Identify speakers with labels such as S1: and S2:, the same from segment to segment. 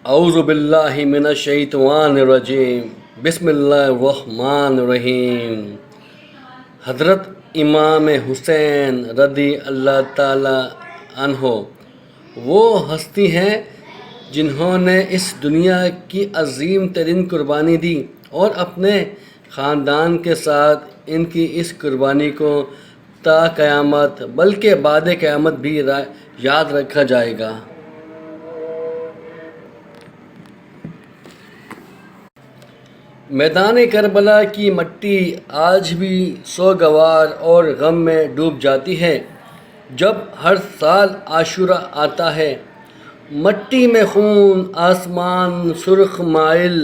S1: اعوذ باللہ من الشیطان الرجیم، بسم اللہ الرحمن الرحیم۔ حضرت امام حسین رضی اللہ تعالی عنہ وہ ہستی ہیں جنہوں نے اس دنیا کی عظیم ترین قربانی دی اور اپنے خاندان کے ساتھ ان کی اس قربانی کو تا قیامت بلکہ بعد قیامت بھی یاد رکھا جائے گا۔ میدان کربلا کی مٹی آج بھی سوگوار اور غم میں ڈوب جاتی ہے۔ جب ہر سال عاشورہ آتا ہے، مٹی میں خون، آسمان سرخ مائل،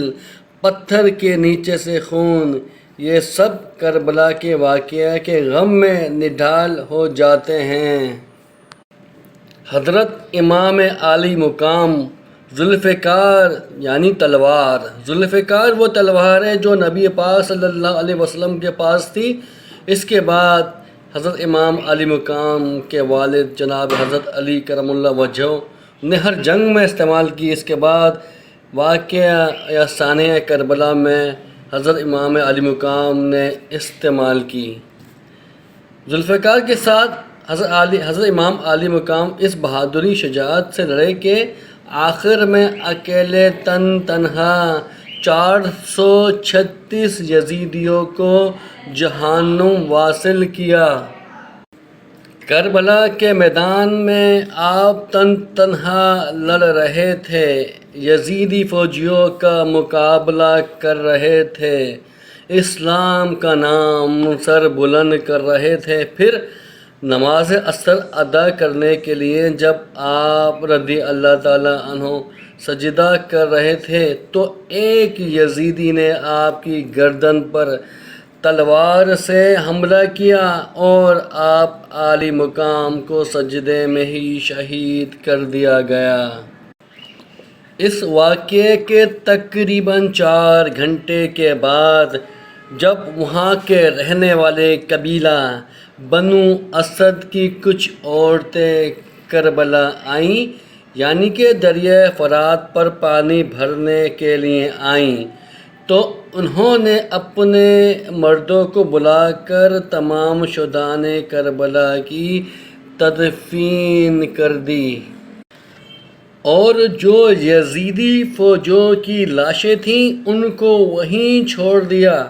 S1: پتھر کے نیچے سے خون، یہ سب کربلا کے واقعہ کے غم میں نڈھال ہو جاتے ہیں۔ حضرت امام عالی مقام ذوالفقار یعنی تلوار، ذوالفقار وہ تلوار ہے جو نبی پاک صلی اللہ علیہ وسلم کے پاس تھی۔ اس کے بعد حضرت امام علی مقام کے والد جناب حضرت علی کرم اللہ وجہہ نے ہر جنگ میں استعمال کی۔ اس کے بعد واقعہ یا سانحہ کربلا میں حضرت امام علی مقام نے استعمال کی۔ ذوالفقار کے ساتھ حضرت امام علی مقام اس بہادری شجاعت سے لڑے کہ آخر میں اکیلے تنہا 436 یزیدیوں کو جہنم واصل کیا۔ کربلا کے میدان میں آپ تنہا لڑ رہے تھے، یزیدی فوجیوں کا مقابلہ کر رہے تھے، اسلام کا نام سر بلند کر رہے تھے۔ پھر نماز عصر ادا کرنے کے لیے جب آپ رضی اللہ تعالیٰ عنہ سجدہ کر رہے تھے تو ایک یزیدی نے آپ کی گردن پر تلوار سے حملہ کیا اور آپ عالی مقام کو سجدے میں ہی شہید کر دیا گیا۔ اس واقعے کے تقریباً 4 گھنٹے کے بعد جب وہاں کے رہنے والے قبیلہ بنو اسد کی کچھ عورتیں کربلا آئیں، یعنی کہ دریائے فرات پر پانی بھرنے کے لیے آئیں، تو انہوں نے اپنے مردوں کو بلا کر تمام شہدائے کربلا کی تدفین کر دی اور جو یزیدی فوجیوں کی لاشیں تھیں ان کو وہیں چھوڑ دیا۔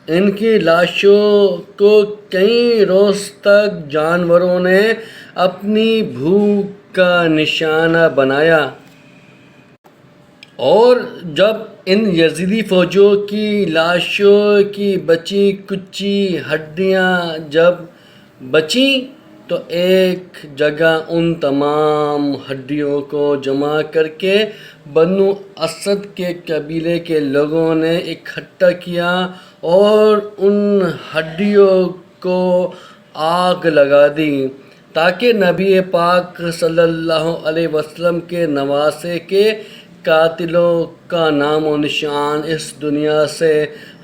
S1: ان کی لاشوں کو کئی روز تک جانوروں نے اپنی بھوک کا نشانہ بنایا اور جب ان یزیدی فوجیوں کی لاشوں کی بچی کچی ہڈیاں جب بچیں تو ایک جگہ ان تمام ہڈیوں کو جمع کر کے بنو اسد کے قبیلے کے لوگوں نے اکٹھا کیا اور ان ہڈیوں کو آگ لگا دی تاکہ نبی پاک صلی اللہ علیہ وسلم کے نواسے کے قاتلوں کا نام و نشان اس دنیا سے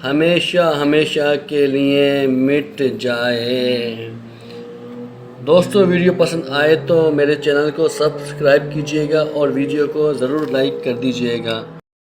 S1: ہمیشہ ہمیشہ کے لیے مٹ جائے۔ دوستو، ویڈیو پسند آئے تو میرے چینل کو سبسکرائب کیجیے گا اور ویڈیو کو ضرور لائک کر دیجیے گا۔